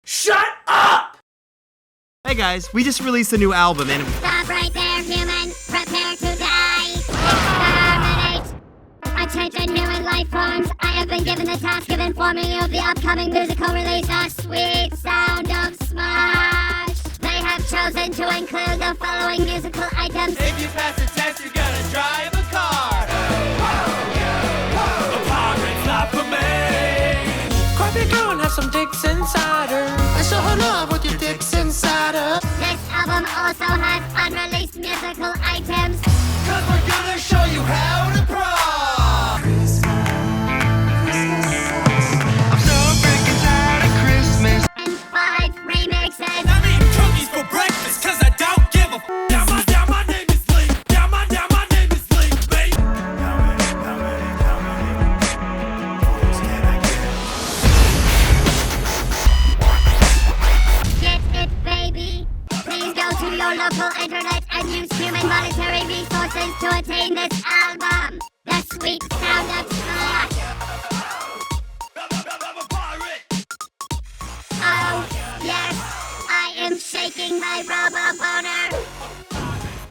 Shut up! Hey guys, we just released a new album and... Stop right there, human. Prepare to die. Exterminate. Attention, human life forms. I have been given the task of informing you of the upcoming musical release, The Sweet Sound of Smosh. They have chosen to include the following musical items. If you pass the test, you're gonna drive a car. A pirate's not for me. Grab your girl and have some Dixon Cider. I show her love with your Dixon Cider. This album also has unreleased musical items. Cause we're gonna show you how to prom. I'm so freaking tired of Christmas. And 5 remixes. I'm eating cookies for breakfast cause I don't give a f. Down my name is Lee. Down my name is Lee, babe. How many votes can I Get it, baby. Please go to your local internet and use human monetary resources to attain this album. The Sweet Sound of Smosh. I'm a pirate. Oh, yes, I am shaking my rubber boner.